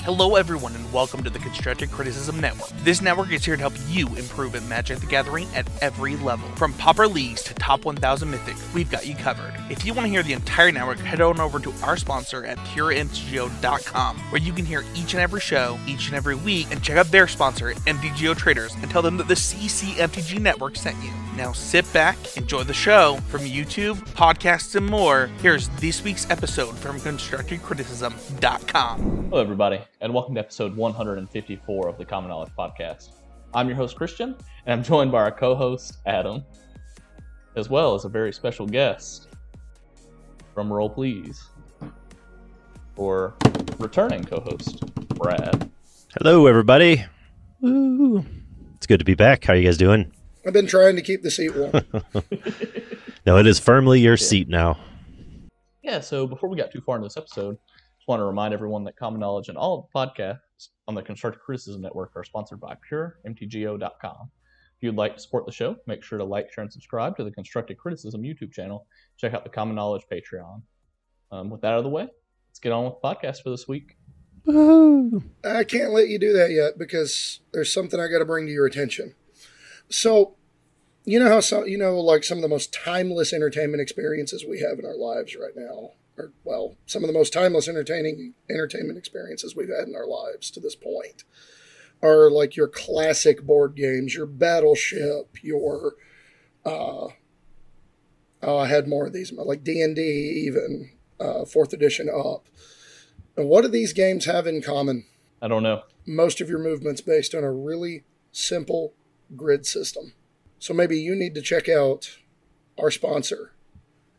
Hello everyone and welcome to the Constructive Criticism Network. This network is here to help you improve at Magic the Gathering at every level. From Pauper Leagues to Top 1000 Mythic, we've got you covered. If you want to hear the entire network, head on over to our sponsor at puremtgo.com, where you can hear each and every show, each and every week, and check out their sponsor, MTGO Traders, and tell them that the CCMTG Network sent you. Now sit back, enjoy the show. From YouTube, podcasts, and more, here's this week's episode from ConstructiveCriticism.com. Hello everybody, and welcome to episode 154 of the Common Knowledge Podcast. I'm your host, Christian, and I'm joined by our co-host, Adam, as well as a very special guest from Roll Please, or returning co-host, Brad. Hello, everybody. Woo. It's good to be back. How are you guys doing? I've been trying to keep the seat warm. No, it is firmly your seat now. Yeah, so before we got too far into this episode, just want to remind everyone that Common Knowledge and all of the podcasts on the Constructive Criticism Network are sponsored by puremtgo.com. If you'd like to support the show, make sure to like, share, and subscribe to the Constructive Criticism YouTube channel. Check out the Common Knowledge Patreon. With that out of the way, let's get on with the podcast for this week. Woo-hoo. I can't let you do that yet because there's something I got to bring to your attention. So, you know how some of the most timeless entertainment experiences we have in our lives right now, or well, some of the most timeless entertainment experiences we've had in our lives to this point, are like your classic board games, your Battleship, your I had more of these, like D&D, even 4th edition up. And what do these games have in common? I don't know. Most of your movement's based on a really simple grid system. So maybe you need to check out our sponsor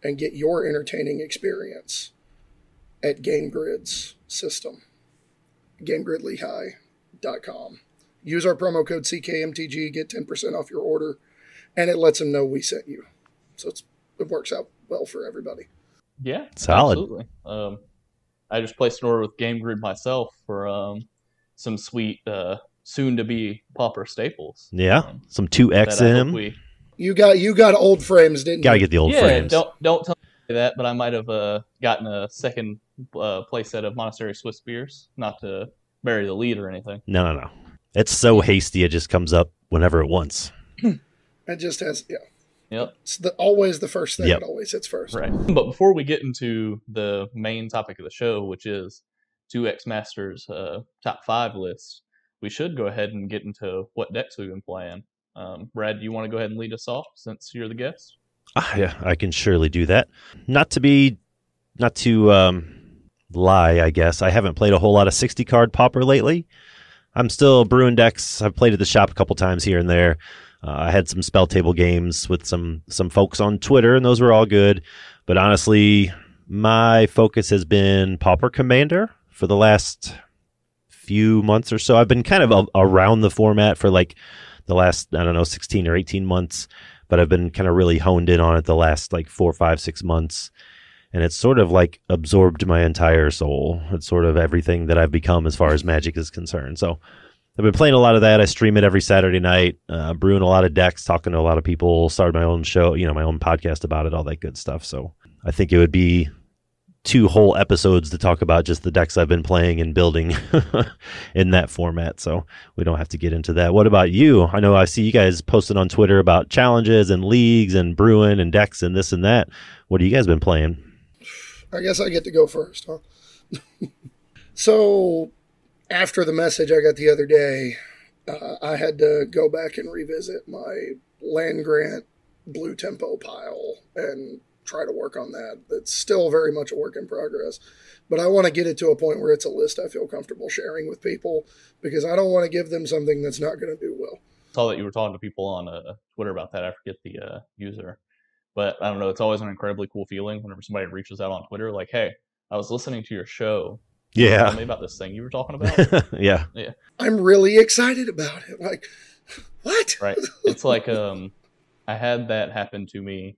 and get your entertaining experience at Game Grid's system. GameGridLehigh.com. Use our promo code CKMTG, get 10% off your order, and it lets them know we sent you. So it works out well for everybody. Yeah, solid. Absolutely. I just placed an order with Game Grid myself for some sweet soon-to-be Pauper staples. Yeah, some 2XM. You got old frames, didn't you? Gotta get the old frames. Don't tell me that, but I might have gotten a second play set of Monastery Swiss beers, not to bury the lead or anything. No. It's so hasty, it just comes up whenever it wants. It just has, yeah. Yep. It's always the first thing. Yep. It always hits first. Right. But before we get into the main topic of the show, which is 2X Masters top 5 list, we should go ahead and get into what decks we've been playing. Brad, do you want to go ahead and lead us off since you're the guest? Yeah, I can surely do that. Not to lie, I guess. I haven't played a whole lot of 60-card Pauper lately. I'm still brewing decks. I've played at the shop a couple times here and there. I had some spell table games with some folks on Twitter, and those were all good. But honestly, my focus has been Pauper Commander for the last few months or so. I've been kind of around the format for like the last, 16 or 18 months, but I've been kind of really honed in on it the last like 4, 5, 6 months. And it's sort of like absorbed my entire soul. It's sort of everything that I've become as far as Magic is concerned. So I've been playing a lot of that. I stream it every Saturday night, brewing a lot of decks, talking to a lot of people, started my own show, my own podcast about it, all that good stuff. So I think it would be 2 whole episodes to talk about just the decks I've been playing and building in that format. So we don't have to get into that. What about you? I know I see you guys posting on Twitter about challenges and leagues and brewing and decks and this and that. What have you guys been playing? I guess I get to go first, huh? So after the message I got the other day, I had to go back and revisit my land grant blue tempo pile and try to work on that. It's still very much a work in progress, but I want to get it to a point where it's a list I feel comfortable sharing with people because I don't want to give them something that's not going to do well. I saw that you were talking to people on Twitter about that. I forget the user, but I don't know. It's always an incredibly cool feeling whenever somebody reaches out on Twitter like, hey, I was listening to your show. Yeah. Tell me about this thing you were talking about. Yeah. I'm really excited about it. Like, what? Right. It's like I had that happen to me.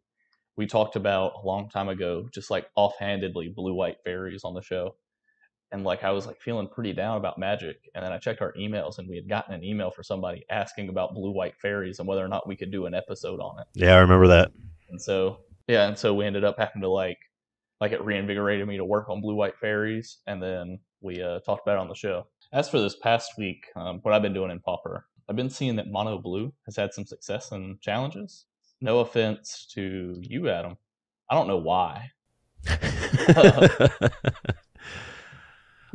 We talked about a long time ago, just like offhandedly, blue-white fairies on the show. And like I was like feeling pretty down about Magic. And then I checked our emails and we had gotten an email for somebody asking about blue-white fairies and whether or not we could do an episode on it. Yeah, I remember that. And so we ended up having to like Like it reinvigorated me to work on blue-white fairies, and then we talked about it on the show. As for this past week, what I've been doing in Pauper, I've been seeing that Mono Blue has had some success in challenges. No offense to you, Adam. I don't know why.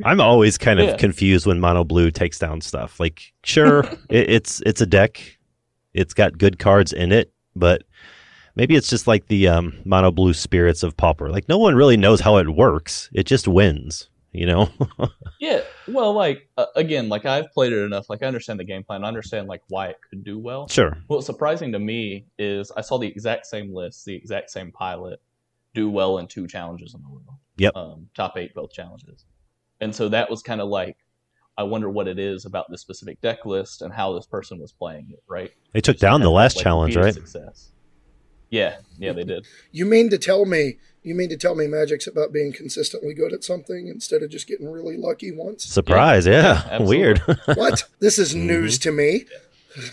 I'm always kind of confused when Mono Blue takes down stuff. Like, sure, it's a deck. It's got good cards in it, but maybe it's just like the Mono Blue spirits of Pauper. Like, no one really knows how it works. It just wins, you know? Yeah, well, like, again, like, I've played it enough. Like, I understand the game plan. I understand, like, why it could do well. Sure. What's surprising to me is I saw the exact same list, the exact same pilot, do well in 2 challenges in a row. Yep. Top 8 both challenges. And so that was kind of like, I wonder what it is about this specific deck list and how this person was playing it, right? They took down the last challenge, right? Success. Yeah, they did. You mean to tell me Magic's about being consistently good at something instead of just getting really lucky once? Surprise, yeah. Weird. What? This is news to me.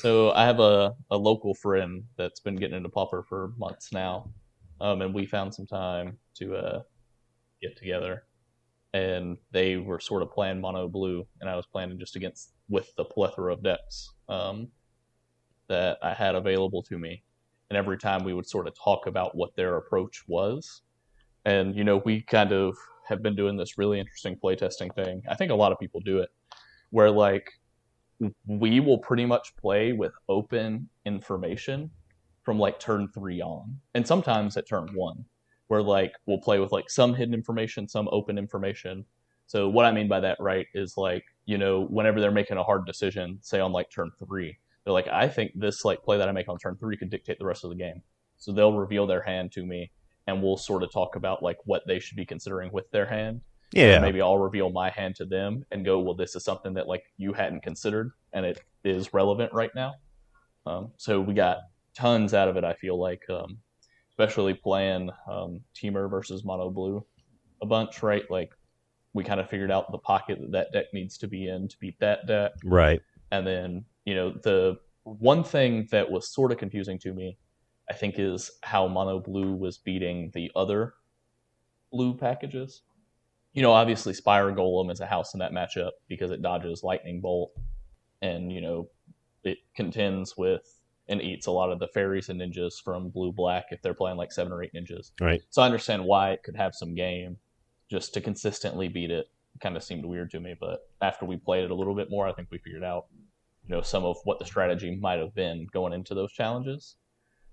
So I have a local friend that's been getting into Pauper for months now, and we found some time to get together. And they were sort of playing Mono Blue, and I was playing just with the plethora of decks that I had available to me. And every time we would sort of talk about what their approach was. And, you know, we kind of have been doing this really interesting playtesting thing. I think a lot of people do it, where, like, we will pretty much play with open information from, like, turn 3 on. And sometimes at turn 1. Where, like, we'll play with, like, some hidden information, some open information. So what I mean by that, right, is, like, you know, whenever they're making a hard decision, say on, like, turn 3, they're like, I think this, like, play that I make on turn 3 could dictate the rest of the game. So they'll reveal their hand to me, and we'll sort of talk about, like, what they should be considering with their hand. Yeah. And maybe I'll reveal my hand to them and go, well, this is something that, like, you hadn't considered, and it is relevant right now. So we got tons out of it, I feel like, especially playing Teamer versus Mono Blue a bunch, right? Like, we kind of figured out the pocket that deck needs to be in to beat that deck. Right. And then, you know, the one thing that was sort of confusing to me, I think, is how Mono Blue was beating the other blue packages. You know, obviously Spire Golem is a house in that matchup because it dodges Lightning Bolt. And, you know, it contends with and eats a lot of the fairies and ninjas from blue-black if they're playing like 7 or 8 ninjas. Right. So I understand why it could have some game. Just to consistently beat it kind of seemed weird to me. But after we played it a little bit more, I think we figured out, you know, some of what the strategy might have been going into those challenges.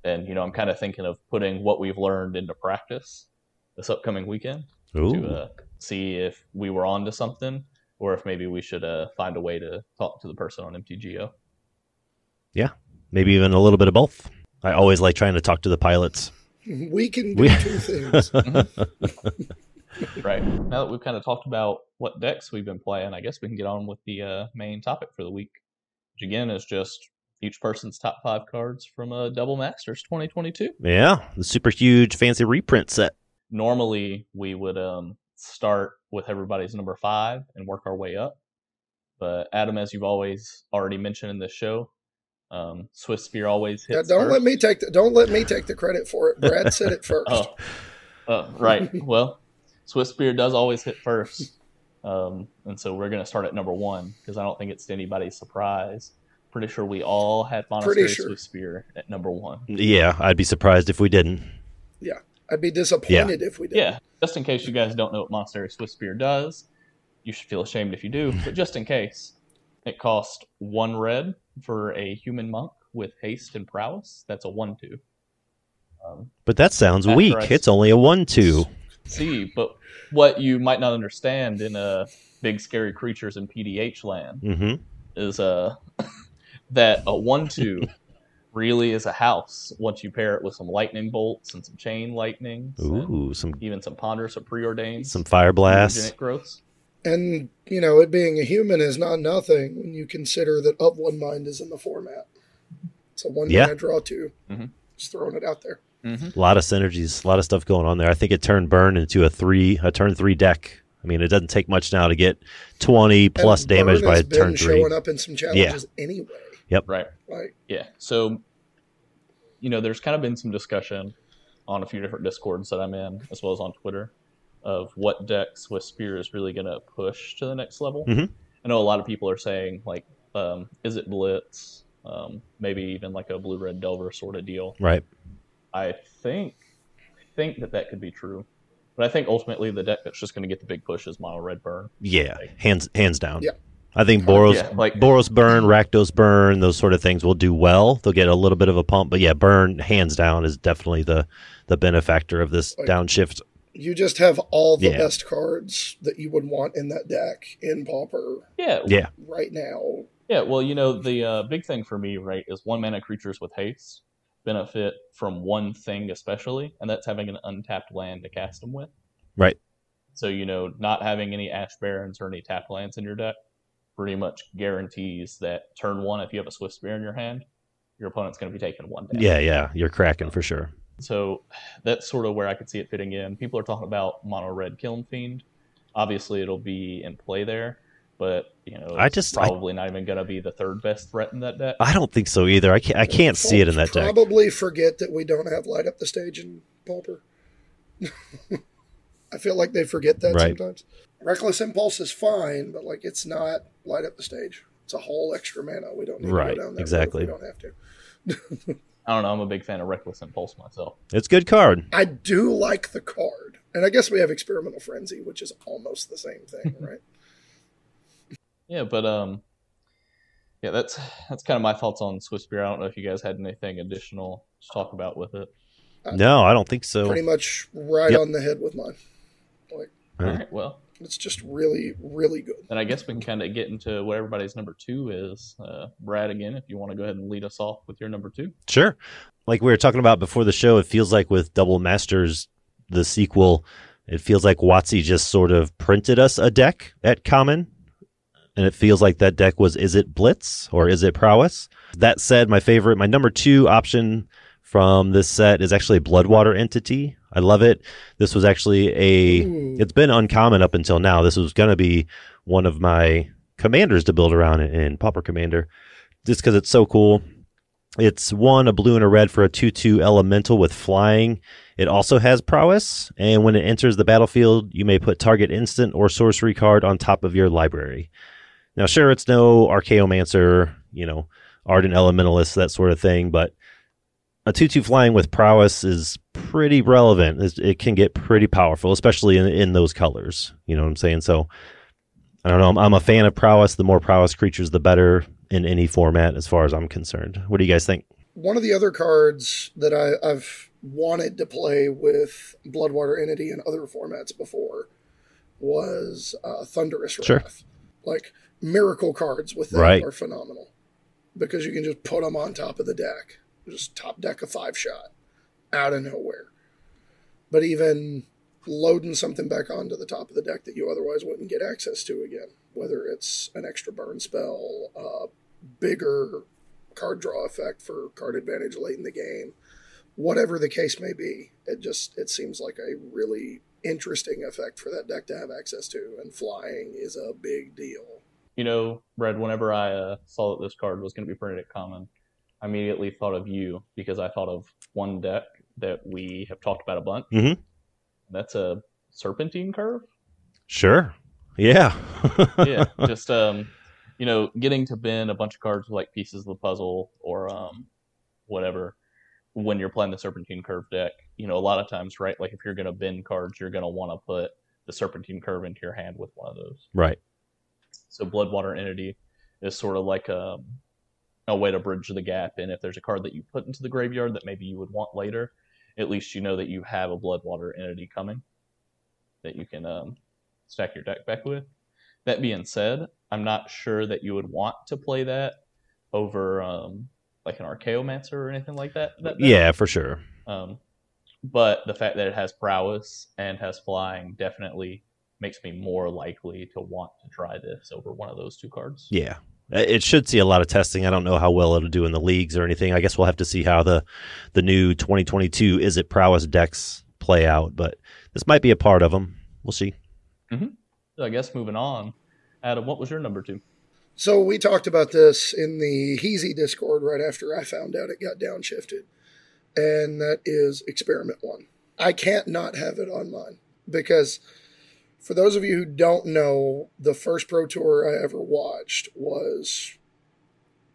And, you know, I'm kind of thinking of putting what we've learned into practice this upcoming weekend. Ooh. To see if we were onto something or if maybe we should find a way to talk to the person on MTGO. Yeah. Maybe even a little bit of both. I always like trying to talk to the pilots. We can do 2 things. Right. Now that we've kind of talked about what decks we've been playing, I guess we can get on with the main topic for the week, which again is just each person's top 5 cards from Double Masters 2022. Yeah, the super huge fancy reprint set. Normally, we would start with everybody's number 5 and work our way up. But Adam, as you've always already mentioned in this show, Swift Spear always hits. Don't first. let me take the credit for it. Brad said it first. Right. Well, Swift Spear does always hit first, and so we're going to start at number 1 because I don't think it's to anybody's surprise. Pretty sure we all had Monastery Swift Spear at number 1. Yeah, I'd be surprised if we didn't. Yeah, I'd be disappointed if we didn't. Yeah, just in case you guys don't know what Monastery Swift Spear does, you should feel ashamed if you do. But just in case, it costs 1 red for a human monk with haste and prowess. That's a 1/2. But that sounds weak. It's only a 1/2. See, but what you might not understand in big scary creatures in PDH land is that a 1/2 really is a house once you pair it with some lightning bolts and some chain lightnings. Ooh, even some ponderous or preordained. Some fire blasts. Growths. And, you know, it being a human is not nothing when you consider that Of One Mind is in the format. It's a 1-mana draw 2. Just throwing it out there. A lot of synergies, a lot of stuff going on there. I think it turned Burn into a turn 3 deck. I mean, it doesn't take much now to get 20 plus and damage Burn by has turn been 3. Showing up in some challenges anyway. Yep. Right. Yeah. So, you know, there's kind of been some discussion on a few different Discords that I'm in, as well as on Twitter, of what deck Swiss Spear is really going to push to the next level. Mhm. I know a lot of people are saying, like, is it Blitz? Maybe even like a blue-red Delver sort of deal. Right. I think that could be true. But I think ultimately the deck that's just going to get the big push is Mono Red Burn. Yeah, Like, hands down. Yeah. I think Boros, Yeah, like- Boros Burn, Rakdos Burn, those sort of things will do well. They'll get a little bit of a pump, but yeah, Burn hands down is definitely the benefactor of this Like- downshift. You just have all the Yeah. best cards that you would want in that deck in Pauper Yeah, right now. Yeah, well, the big thing for me, right, is 1-mana creatures with haste benefit from one thing especially, and that's having an untapped land to cast them with. right. So, not having any Ash Barrens or any tapped lands in your deck pretty much guarantees that turn one, if you have a Swift Spear in your hand, your opponent's going to be taking one damage. Yeah, you're cracking for sure. So that's sort of where I could see it fitting in. People are talking about Mono Red Kiln Fiend. Obviously, it'll be in play there, but it's probably not even going to be the third best threat in that deck. I don't think so either. I can't see it in that deck. Probably forget that we don't have Light Up the Stage in Pauper. I feel like they forget that Right. sometimes. Reckless Impulse is fine, but like it's not Light Up the Stage. It's a whole extra mana. We don't need Right, to go down that exactly. road if we don't have to. I don't know. I'm a big fan of Reckless Impulse myself. It's a good card. I do like the card. And I guess we have Experimental Frenzy, which is almost the same thing, right? Yeah, but yeah, that's kind of my thoughts on Swiss Spear. I don't know if you guys had anything additional to talk about with it. No, I don't think so. Pretty much right Yep. on the head with mine. Like, All All right. right, well, it's just really, really good. then I guess we can kind of get into what everybody's number two is. Brad, again, if you want to go ahead and lead us off with your number two. Sure. Like we were talking about before the show, it feels like with Double Masters, the sequel, it feels like WotC just sort of printed us a deck at Common. And it feels like that deck was, is it Blitz or is it Prowess? That said, my number two option from this set is actually Bloodwater Entity. I love it. This was actually it's been uncommon up until now. This was going to be one of my commanders to build around in Pauper Commander, just because it's so cool. It's a blue and a red for a 2/2 elemental with flying. It also has prowess, and when it enters the battlefield, you may put target instant or sorcery card on top of your library. Now, sure, it's no Archaeomancer, Ardent Elementalist, that sort of thing, but a 2/2 flying with prowess is pretty relevant. It can get pretty powerful, especially in those colors. You know what I'm saying? So, I don't know. I'm a fan of prowess. The more prowess creatures, the better in any format, as far as I'm concerned. What do you guys think? One of the other cards that I've wanted to play with Bloodwater Entity in other formats before was Thunderous Wrath. Sure. Like, miracle cards with that Right. are phenomenal because you can just put them on top of the deck. Just top deck a 5-shot out of nowhere. But even loading something back onto the top of the deck that you otherwise wouldn't get access to again, whether it's an extra burn spell, bigger card draw effect for card advantage late in the game, whatever the case may be, it seems like a really interesting effect for that deck to have access to, and flying is a big deal. Brad, whenever I saw that this card was going to be printed at Common, I immediately thought of you because I thought of one deck that we have talked about a bunch. Mm-hmm. That's a Serpentine Curve. Sure. Yeah. Yeah, just getting to bend a bunch of cards with like pieces of the puzzle or whatever when you're playing the Serpentine Curve deck. A lot of times, right? Like if you're going to bend cards, you're going to want to put the Serpentine Curve into your hand with one of those. Right. So Bloodwater Entity is sort of like a way to bridge the gap. And if there's a card that you put into the graveyard that maybe you would want later, at least you know that you have a Bloodwater Entity coming that you can stack your deck back with. That being said, I'm not sure that you would want to play that over like an Archaeomancer or anything like that. Yeah, for sure. But the fact that it has prowess and has flying definitely makes me more likely to want to try this over one of those two cards. Yeah. It should see a lot of testing. I don't know how well it'll do in the leagues or anything. I guess we'll have to see how the new 2022 Is It Prowess decks play out, but this might be a part of them. We'll see. Mm-hmm. So I guess moving on, Adam, what was your number two? So we talked about this in the Heezy Discord right after I found out it got downshifted, and that is Experiment 1. I can't not have it on mine. because for those of you who don't know, the first Pro Tour I ever watched was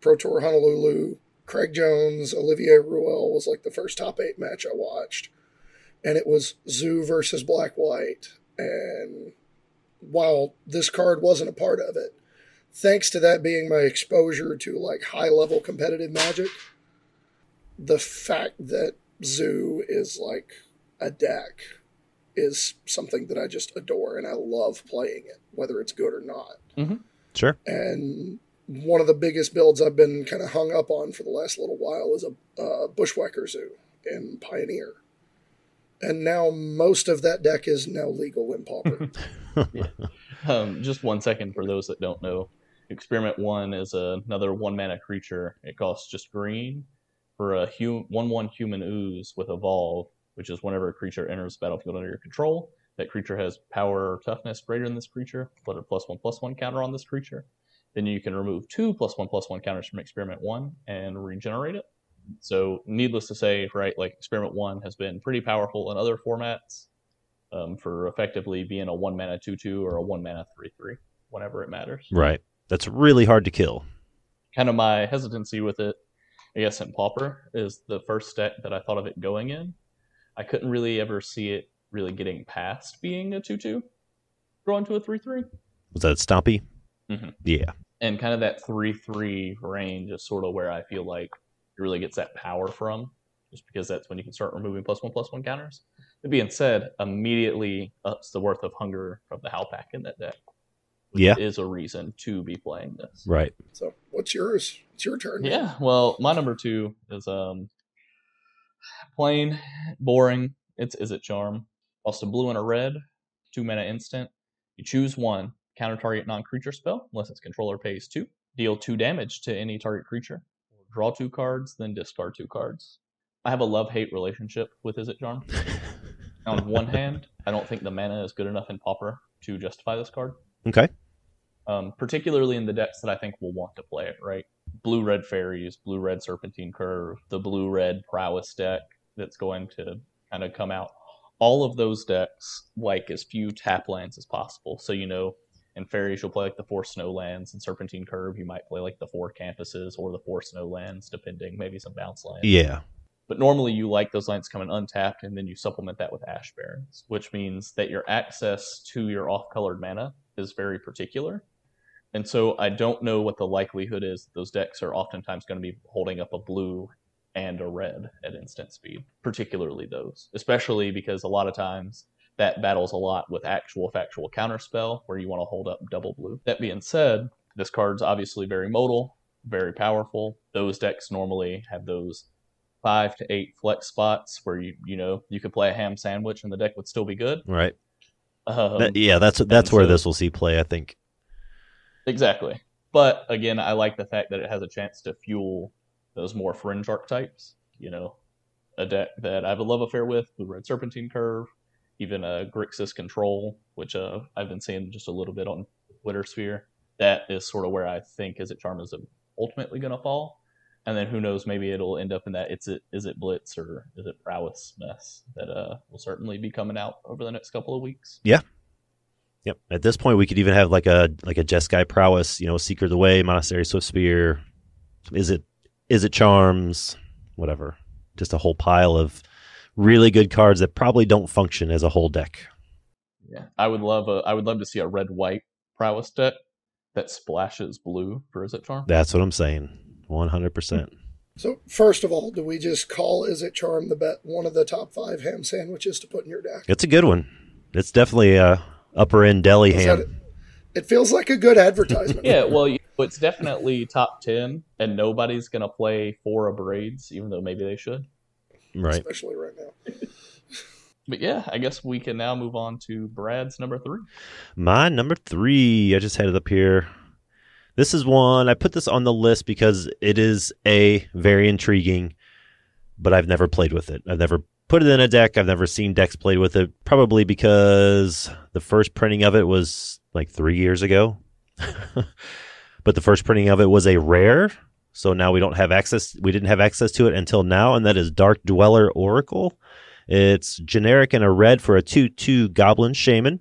Pro Tour Honolulu. Craig Jones, Olivier Ruel was like the first top 8 match I watched. And it was Zoo versus Black White. And while this card wasn't a part of it, thanks to that being my exposure to like high-level competitive Magic, the fact that Zoo is like a deck is something that I just adore, and I love playing it, whether it's good or not. Mm-hmm. Sure. And one of the biggest builds I've been kind of hung up on for the last little while is a Bushwhacker Zoo in Pioneer. And now most of that deck is now legal in Pauper. Yeah. Just 1 second for those that don't know. Experiment 1 is another 1-mana creature. It costs just green for a 1/1 human ooze with Evolve, which is whenever a creature enters the battlefield under your control, that creature has power or toughness greater than this creature, put a +1/+1 counter on this creature. Then you can remove 2 +1/+1 counters from Experiment 1 and regenerate it. So needless to say, right, like Experiment 1 has been pretty powerful in other formats for effectively being a 1-mana 2/2 or a 1-mana 3/3 whenever it matters. Right. That's really hard to kill. Kind of my hesitancy with it, I guess, in Pauper is the first deck that I thought of it going in. I couldn't really ever see it really getting past being a 2/2, growing to a 3/3. Was that Stompy? Mm-hmm. Yeah. And kind of that 3/3 range is sort of where I feel like it really gets that power from, just because that's when you can start removing +1/+1 counters. That being said, immediately ups the worth of Hunger from the Howlpack in that deck. Which is a reason to be playing this. Right. So what's yours? It's your turn. Yeah, well, my number 2 is plain, boring. It's Izzet Charm. Cost a blue and a red, 2-mana instant. You choose 1, counter target non-creature spell, unless its controller pays 2. Deal 2 damage to any target creature. Draw 2 cards, then discard 2 cards. I have a love-hate relationship with Izzet Charm. On one hand, I don't think the mana is good enough in Pauper to justify this card. Okay. Particularly in the decks that I think will want to play it, right? Blue-red Fairies, blue-red Serpentine Curve, the blue-red Prowess deck that's going to kind of come out. All of those decks like as few tap lands as possible. So, in Fairies, you'll play like the 4 snow lands. In Serpentine Curve, you might play like the 4 campuses or the 4 snow lands, depending, maybe some bounce lands. Yeah. But normally you like those lands coming untapped, and then you supplement that with Ash Barrens, which means that your access to your off-colored mana is very particular. And so I don't know what the likelihood is that those decks are oftentimes going to be holding up a blue and a red at instant speed, particularly those, especially because a lot of times that battles a lot with actual factual counterspell where you want to hold up double blue. That being said, this card's obviously very modal, very powerful. Those decks normally have those 5 to 8 flex spots where you could play a ham sandwich and the deck would still be good. Right. That's where this will see play, I think. Exactly. But again, I like the fact that it has a chance to fuel those more fringe archetypes. A deck that I have a love affair with, Blue-Red Serpentine Curve, even a Grixis Control, which I've been seeing just a little bit on Twitter sphere. That is sort of where I think Izzet Charm is ultimately going to fall. And then who knows, maybe it'll end up in that is it Blitz or is it Prowess mess that will certainly be coming out over the next couple of weeks. Yeah. Yep. At this point, we could even have like a Jeskai Prowess, Seeker of the Way, Monastery Swift Spear. Is it Charms? Whatever. Just a whole pile of really good cards that probably don't function as a whole deck. Yeah, I would love to see a red-white Prowess deck that splashes blue for Izzet Charm. That's what I'm saying. 100%. So first of all, do we just call Izzet Charm one of the top 5 ham sandwiches to put in your deck? It's a good one. It's definitely a upper end deli ham. It feels like a good advertisement. Yeah, well, it's definitely top 10, and nobody's going to play 4 Abrades, even though maybe they should. Right. Especially right now. But yeah, I guess we can now move on to Brad's number 3. My number 3, I just had it up here. This is one, I put this on the list because it is very intriguing, but I've never played with it. I've never put it in a deck. I've never seen decks played with it, probably because the first printing of it was like 3 years ago. But the first printing of it was a rare, so now we didn't have access to it until now, and that is Dark Dweller Oracle. It's generic and a red for a 2/2 Goblin Shaman.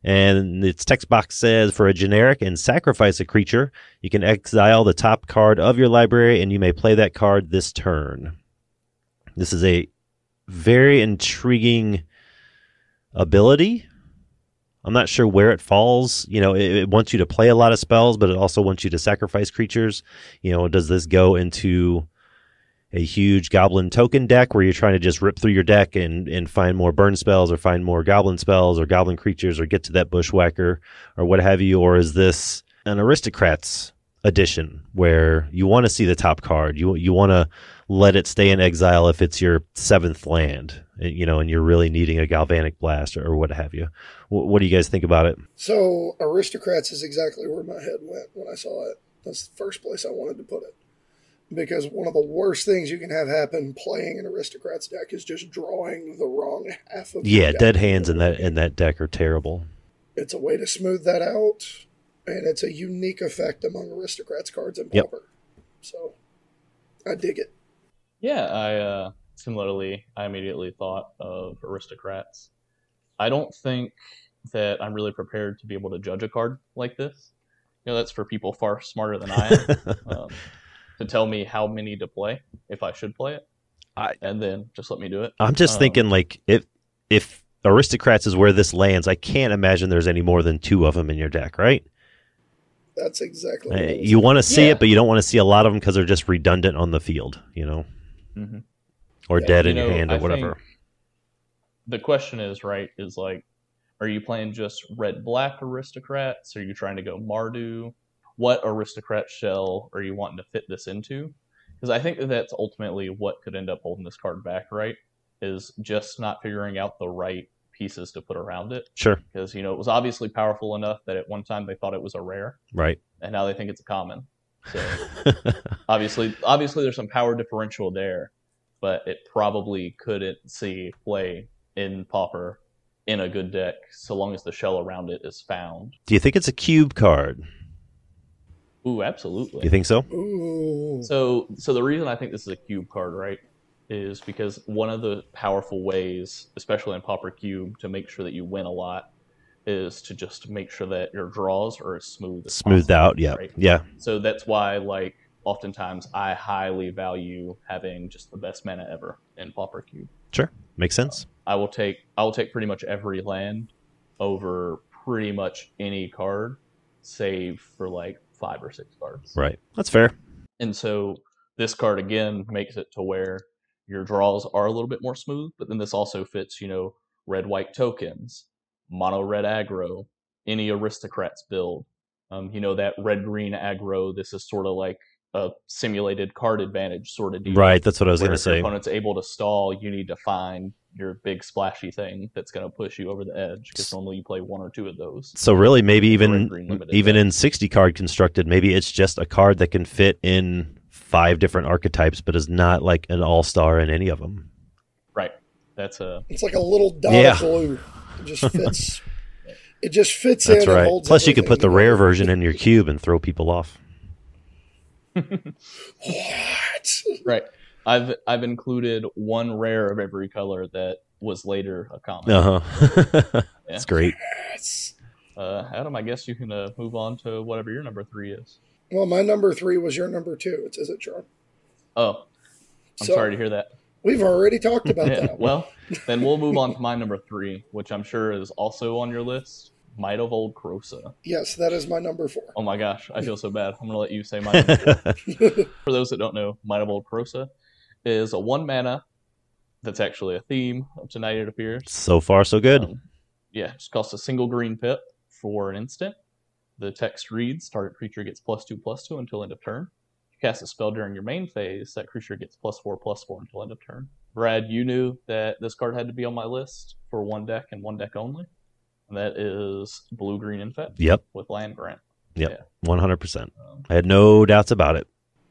And its text box says, for a generic and sacrifice a creature, you can exile the top card of your library, and you may play that card this turn. This is a very intriguing ability. I'm not sure where it falls. It wants you to play a lot of spells, but it also wants you to sacrifice creatures. Does this go into a huge goblin token deck where you're trying to just rip through your deck and find more burn spells or find more goblin spells or goblin creatures or get to that bushwhacker or what have you? Or is this an aristocrats edition where you want to see the top card? You want to let it stay in exile if it's your 7th land, and you're really needing a galvanic blast or what have you. What do you guys think about it? So aristocrats is exactly where my head went when I saw it. That's the first place I wanted to put it. Because one of the worst things you can have happen playing an aristocrats deck is just drawing the wrong half of the deck. Dead hands in that deck are terrible. It's a way to smooth that out, and it's a unique effect among aristocrats cards in Pauper. Yep. So I dig it. Yeah, I immediately thought of aristocrats. I don't think that I'm really prepared to be able to judge a card like this. That's for people far smarter than I am. To tell me how many to play, if I should play it, and then just let me do it. I'm just thinking, if aristocrats is where this lands, I can't imagine there's any more than 2 of them in your deck, right? That's exactly what you want to see it, but you don't want to see a lot of them because they're just redundant on the field, Mm-hmm. Or dead in your hand or whatever. The question is, are you playing just red-black aristocrats? Are you trying to go Mardu? What aristocrat shell are you wanting to fit this into? Because I think that's ultimately what could end up holding this card back, right? Is just not figuring out the right pieces to put around it. Sure. Because, it was obviously powerful enough that at one time they thought it was a rare. Right. And now they think it's a common. So obviously there's some power differential there, but it probably couldn't see play in Pauper in a good deck so long as the shell around it is found. Do you think it's a cube card? Ooh, absolutely. You think so? Ooh. So the reason I think this is a cube card, right, is because one of the powerful ways, especially in Pauper Cube, to make sure that you win a lot is to just make sure that your draws are as smooth as smoothed possible, out, yeah. Right? Yeah. So that's why, oftentimes I highly value having just the best mana ever in Pauper Cube. Sure. Makes sense. I will take pretty much every land over pretty much any card, save for 5 or 6 cards. Right. That's fair. And so this card, again, makes it to where your draws are a little bit more smooth, but then this also fits, red-white tokens, mono-red aggro, any aristocrats build. That red-green aggro, this is sort of like a simulated card advantage sort of deal. Right, that's what I was going to If say. your opponent's able to stall, you need to find your big splashy thing that's going to push you over the edge, because normally you play 1 or 2 of those. So really, maybe even in 60 card constructed, maybe it's just a card that can fit in 5 different archetypes, but is not like an all-star in any of them. Right. It's like a little dot of glue. It just fits. It just fits That's in. right. And holds Plus, you can put the together. rare version in your cube and throw people off. What? Right. I've included 1 rare of every color that was later a common. Uh-huh. That's great. Yes. Adam, I guess you can move on to whatever your number 3 is. Well, my number 3 was your number 2. Is it, Charm? Oh, I'm sorry to hear that. We've already talked about that. Well, then we'll move on to my number 3, which I'm sure is also on your list. Might of Old Crosa. Yes, that is my number 4. Oh my gosh, I feel so bad. I'm going to let you say my number 4. For those that don't know, Might of Old Crosa is a 1 mana that's actually a theme of tonight, it appears. So far, so good. Yeah, just costs a single green pip for an instant. The text reads, target creature gets +2/+2 until end of turn. If you cast a spell during your main phase, that creature gets +4/+4 until end of turn. Brad, you knew that this card had to be on my list for 1 deck and 1 deck only. And that is blue-green Infect. Yep. With land grant. Yep. 100%. I had no doubts about it.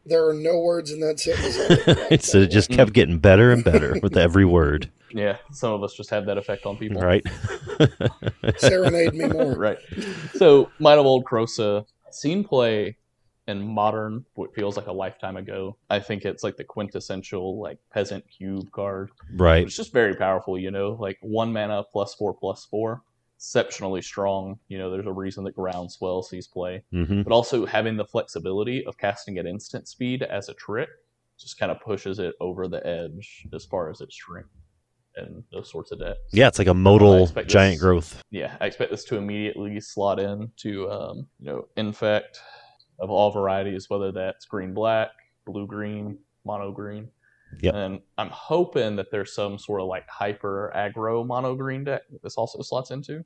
There are no words in that sentence. So it just kept getting better and better with every word. Yeah, some of us just have that effect on people. Right. Serenade me more. Right. So, Might of Old Crosa, seen play in modern, what feels like a lifetime ago. I think it's like the quintessential like peasant cube card. Right. It's just very powerful, you know, like 1 mana +4/+4. Exceptionally strong. You know, there's a reason that Groundswell sees play. Mm-hmm. But also having the flexibility of casting at instant speed as a trick just kind of pushes it over the edge as far as its strength and those sorts of decks. Yeah, it's like a modal giant growth. Yeah, I expect this to immediately slot in to, you know, Infect of all varieties, whether that's green-black, blue-green, mono-green. Yep. And I'm hoping that there's some sort of like hyper aggro mono-green deck that this also slots into.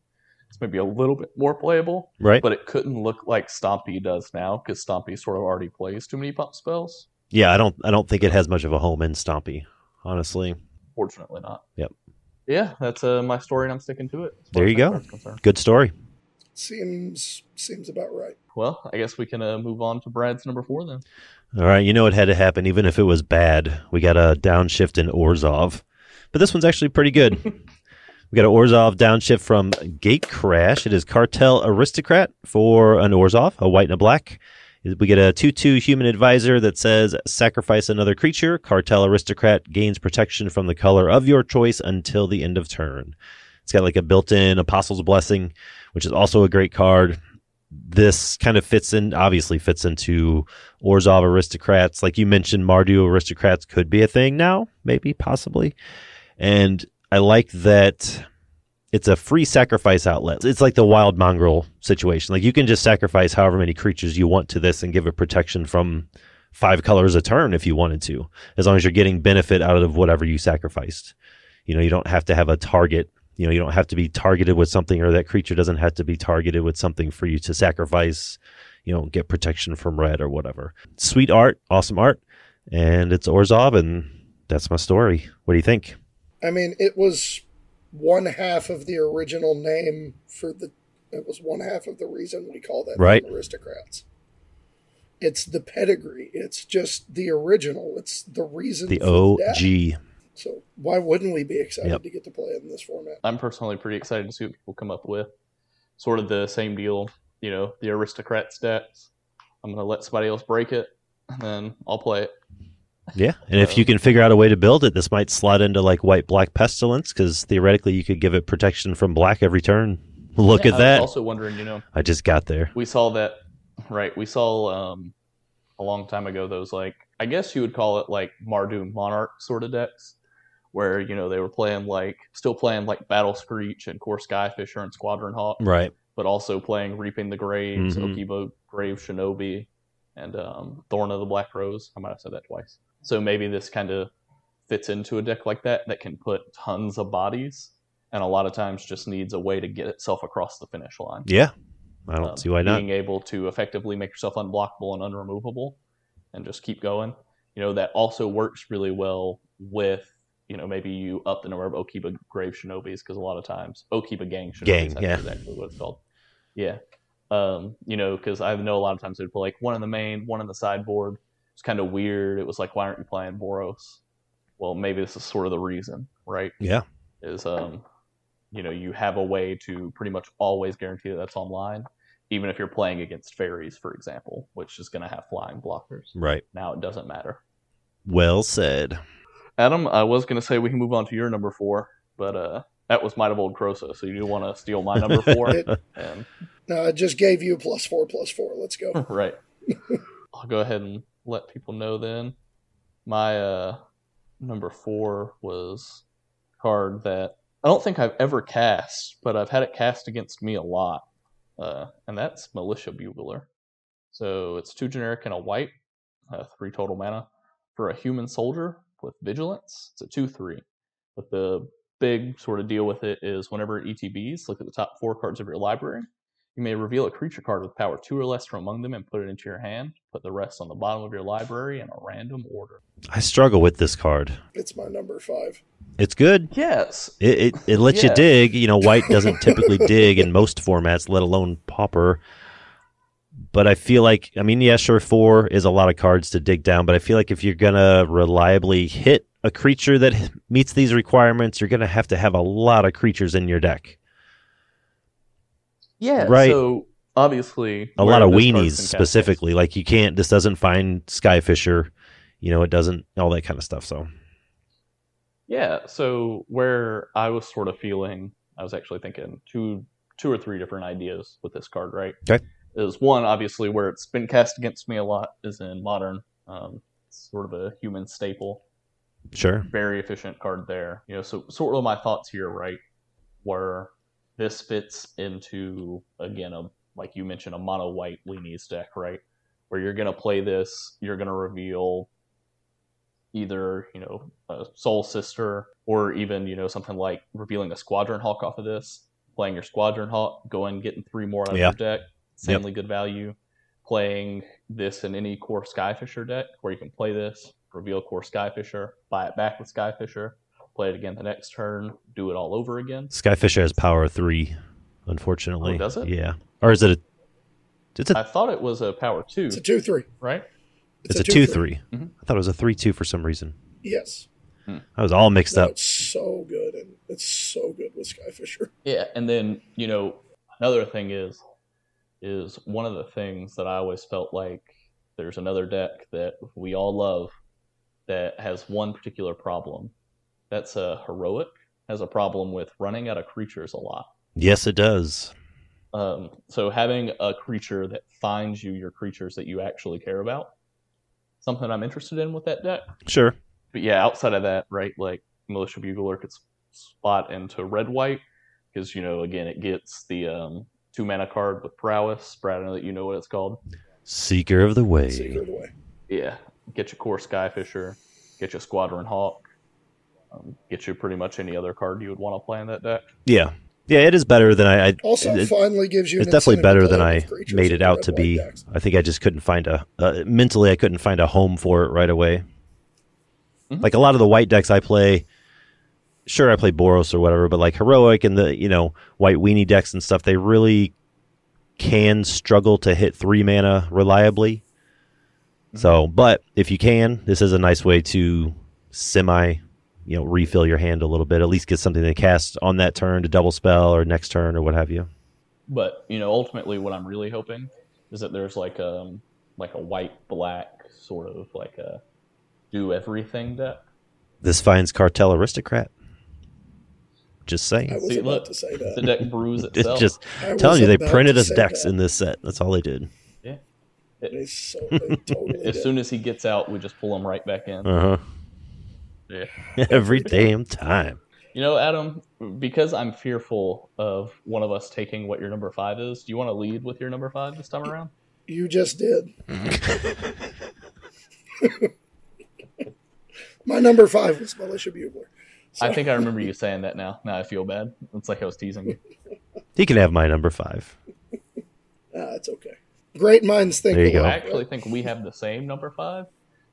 It's maybe a little bit more playable, right? But it couldn't look like Stompy does now because Stompy sort of already plays too many pump spells. Yeah, I don't think it has much of a home in Stompy, honestly. Fortunately not. Yep. Yeah, that's my story, and I'm sticking to it. There you go. Good story. Seems about right. Well, I guess we can move on to Brad's number 4 then. All right, you know it had to happen, even if it was bad. We got a Downshift in Orzhov, but this one's actually pretty good. We got an Orzhov Downshift from Gatecrash. It is Cartel Aristocrat for an Orzhov, a white and a black. We get a 2/2 human advisor that says, sacrifice another creature. Cartel Aristocrat gains protection from the color of your choice until the end of turn. It's got like a built-in Apostle's Blessing, which is also a great card. This kind of obviously fits into Orzhov Aristocrats. Like you mentioned, Mardu Aristocrats could be a thing now, maybe, possibly. And I like that it's a free sacrifice outlet. It's like the Wild Mongrel situation. Like you can just sacrifice however many creatures you want to this and give it protection from 5 colors a turn if you wanted to, as long as you're getting benefit out of whatever you sacrificed. You know, you don't have to have a target. You know, you don't have to be targeted with something, or that creature doesn't have to be targeted with something for you to sacrifice, you know, get protection from red or whatever. Sweet art, awesome art, and it's Orzhov, and that's my story. What do you think? I mean, it was one half of the original name it was one half of the reason we call that right. Aristocrats. It's the pedigree. It's just the original. It's the reason. The OG. So why wouldn't we be excited to get to play it in this format? I'm personally pretty excited to see what people come up with. Sort of the same deal, you know, the Aristocrats decks. I'm going to let somebody else break it, and then I'll play it. Yeah, and if you can figure out a way to build it, this might slot into like white-black Pestilence, because theoretically you could give it protection from black every turn. Look at that. I was also wondering, you know. I just got there. We saw that, right, we saw a long time ago those, like, I guess you would call it like Mardu Monarch sort of decks, where, you know, they were still playing like Battle Screech and Core Skyfisher and Squadron Hawk. Right. But also playing Reaping the Graves, Mm-hmm. Okibo Grave Shinobi, and Thorn of the Black Rose. I might have said that twice. So maybe this kind of fits into a deck like that can put tons of bodies, and a lot of times just needs a way to get itself across the finish line. Yeah. I don't see why not. Being able to effectively make yourself unblockable and unremovable and just keep going. You know, that also works really well with, you know, maybe you up the number of Okiba Grave Shinobis, because a lot of times Okiba Gang Shinobis, yeah. That's exactly what it's called. Yeah. You know, because I know a lot of times they'd put like one in the main, one in the sideboard. It's kind of weird. It was like, why aren't you playing Boros? Well, maybe this is sort of the reason, right? Yeah. Is, you know, you have a way to pretty much always guarantee that that's online, even if you're playing against fairies, for example, which is going to have flying blockers. Right. Now it doesn't matter. Well said. Adam, I was going to say we can move on to your number 4, but that was Might of Old Crosa, so you do want to steal my number 4? No, I just gave you a +4/+4. Let's go. Right. I'll go ahead and let people know then. My number 4 was a card that I don't think I've ever cast, but I've had it cast against me a lot, and that's Militia Bugler. So it's 2 generic and a white, 3 total mana for a human soldier with vigilance. It's a 2/3. But the big sort of deal with it is whenever it ETBs, look at the top 4 cards of your library. You may reveal a creature card with power 2 or less from among them and put it into your hand. Put the rest on the bottom of your library in a random order. I struggle with this card. It's my number 5. It's good. Yes. It lets you dig. You know, white doesn't typically dig in most formats, let alone Pauper. But I feel like, I mean, yeah, sure, 4 is a lot of cards to dig down, but I feel like if you're going to reliably hit a creature that meets these requirements, you're going to have a lot of creatures in your deck. Yeah, right. So obviously a where lot of this card's been weenies cast specifically. Like this doesn't find Skyfisher, it doesn't, all that kind of stuff. So Yeah, so where I was sort of feeling, I was actually thinking two or three different ideas with this card, right? Okay. Is one, obviously, where it's been cast against me a lot is in Modern. It's sort of a human staple. sure. Very efficient card there. So sort of my thoughts here, right, where this fits into, again, like you mentioned, a mono white weenies deck, right? Where you're going to play this, you're going to reveal either, a Soul Sister, or even, something like revealing a Squadron Hawk off of this, playing your Squadron Hawk, going getting 3 more out of your deck, insanely good value. Playing this in any core Skyfisher deck, where you can play this, reveal core Skyfisher, buy it back with Skyfisher, play it again the next turn, do it all over again. Skyfisher has power 3, unfortunately. Oh, does it? Yeah. Or is it I thought it was a power 2. It's a 2/3. Right? It's a 2/3. Mm-hmm. I thought it was a 3/2 for some reason. Yes. I was all mixed up. It's so good, and it's so good with Skyfisher. Yeah, and then, another thing is one of the things that I always felt like there's another deck that we all love that has one particular problem. That's a Heroic, has a problem with running out of creatures a lot. Yes, it does. So having a creature that finds you your creatures that you actually care about, something I'm interested in with that deck. Sure. But yeah, outside of that, right, like Militia Bugler could spot into red-white, because, again, it gets the 2 mana card with prowess. Brad, I know that you know what it's called. Seeker of the Way. Secret of the Way. Yeah, get your core Skyfisher, get your Squadron Hawk, get you pretty much any other card you would want to play in that deck. Yeah. Yeah, it is better than I Also, finally gives you. It's an definitely incentive to better play than I with creatures made in it the out red to white be. decks. I think I just couldn't find mentally I couldn't find a home for it right away. Mm-hmm. Like a lot of the white decks I play, sure I play Boros or whatever, but like Heroic and the white weenie decks and stuff, they really can struggle to hit 3 mana reliably. Mm-hmm. So, but if you can, this is a nice way to refill your hand a little bit, at least get something to cast on that turn to double spell or next turn or what have you. But, ultimately what I'm really hoping is that there's like a white-black sort of like a do-everything deck. This finds Cartel Aristocrat. Just saying. I was about to say that. The deck brews It's itself. just I telling was you, they about printed to us say decks that. in this set. That's all they did. Yeah. They totally As did. soon as he gets out, we just pull him right back in. Uh-huh. Yeah. Every damn time. Adam, because I'm fearful of one of us taking what your number 5 is, do you want to lead with your number 5 this time around? You just did. My number 5 was Militia Bugler. So, I think I remember you saying that now. Now I feel bad. It's like I was teasing you. He can have my number 5. it's okay. Great minds think There you go. I actually think we have the same number 5,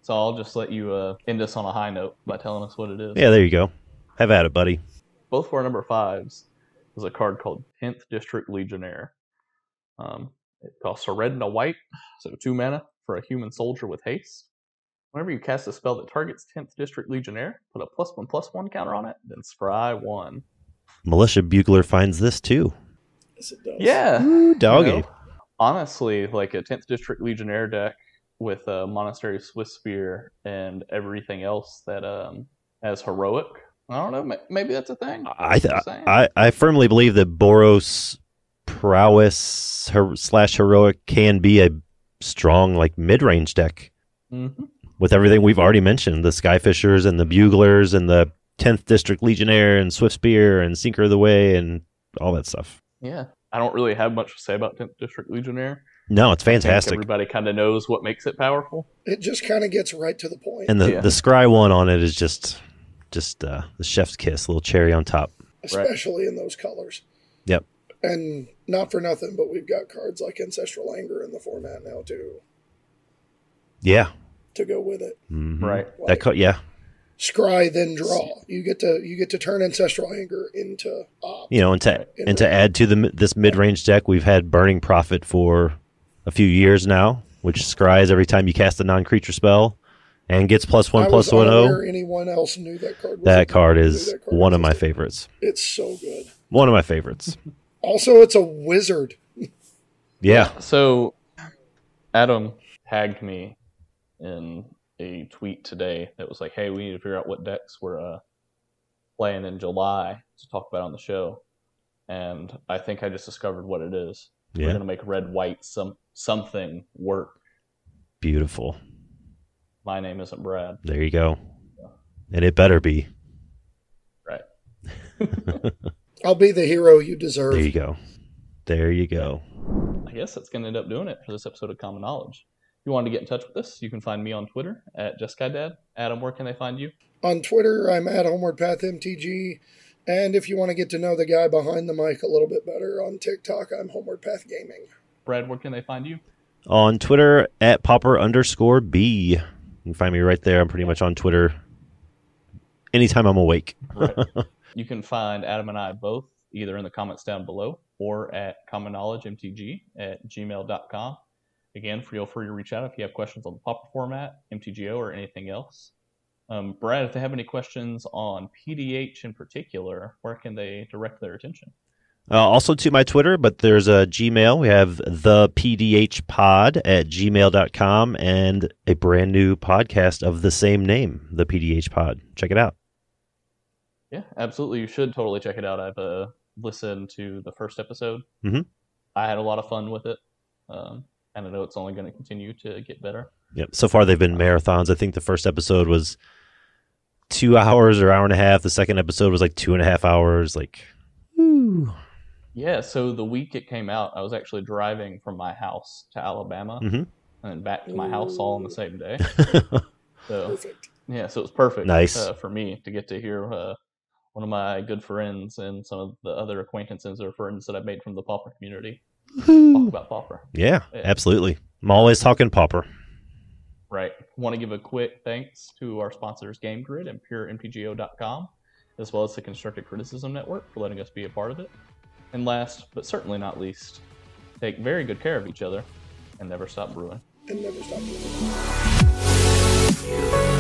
so I'll just let you end us on a high note by telling us what it is. Yeah, there you go. Have at it, buddy. Both of our number 5s is a card called 10th District Legionnaire. It costs a red and a white, so 2 mana for a human soldier with haste. Whenever you cast a spell that targets 10th District Legionnaire, put a +1/+1 counter on it, then scry 1. Militia Bugler finds this too. Yes, it does. Yeah. Ooh, doggy. Honestly, like a 10th District Legionnaire deck with a Monastery Swiss Spear and everything else that has Heroic. I don't know. Maybe that's a thing. I firmly believe that Boros prowess / heroic can be a strong like mid-range deck. Mm-hmm. With everything we've already mentioned, the Skyfishers and the Buglers and the 10th District Legionnaire and Swift Spear and Sinker of the Way and all that stuff. Yeah. I don't really have much to say about 10th District Legionnaire. No, it's fantastic. Everybody kind of knows what makes it powerful. It just kind of gets right to the point. And the scry one on it is just the chef's kiss, a little cherry on top. Especially in those colors. Yep. And not for nothing, but we've got cards like Ancestral Anger in the format now too. Yeah. To go with it. Mm-hmm. Right. Like, scry then draw. So, you get to turn Ancestral Anger into opt. And to add to this mid-range deck, we've had Burning Prophet for a few years now, which scries every time you cast a non-creature spell and gets +1/+1/0. Anyone else knew that card? That card is one of my favorites. It's so good. One of my favorites. Also, it's a wizard. Yeah. So Adam tagged me in a tweet today that was like, hey, we need to figure out what decks we're playing in July to talk about on the show. And I think I just discovered what it is. Yeah. We're going to make red-white something work. Beautiful. My name isn't Brad. There you go. And it better be. Right. I'll be the hero you deserve. There you go. There you go. I guess that's going to end up doing it for this episode of Common Knowledge. If you want to get in touch with us, you can find me on Twitter at JustGuyDad. Adam, where can they find you? On Twitter, I'm at HomewardPathMTG. And if you want to get to know the guy behind the mic a little bit better, on TikTok, I'm Homeward Path Gaming. Brad, where can they find you? On Twitter at Popper_B. You can find me right there. I'm pretty much on Twitter anytime I'm awake. Right. You can find Adam and I both either in the comments down below or at commonknowledgemtg@gmail.com. Again, feel free to reach out if you have questions on the Popper format, MTGO, or anything else. Brad, if they have any questions on PDH in particular, where can they direct their attention? Also to my Twitter, but there's a Gmail. We have thepdhpod@gmail.com and a brand new podcast of the same name, The PDH Pod. Check it out. Yeah, absolutely. You should totally check it out. I've listened to the first episode. Mm-hmm. I had a lot of fun with it. And I know it's only going to continue to get better. Yep. So far, they've been marathons. I think the first episode was 2 hours or hour and a half. The second episode was like 2.5 hours. Like, woo. Yeah, so the week it came out, I was actually driving from my house to Alabama and then back to my house all on the same day. So, Perfect. yeah, so it was perfect Nice. for me to get to hear one of my good friends and some of the other acquaintances or friends that I've made from the Pauper community talk about Pauper. Yeah, absolutely. I'm always talking Pauper. Right. Want to give a quick thanks to our sponsors, Game Grid and PureMTGO.com, as well as the Constructive Criticism Network for letting us be a part of it. And last, but certainly not least, take very good care of each other and never stop brewing. And never stop doing it.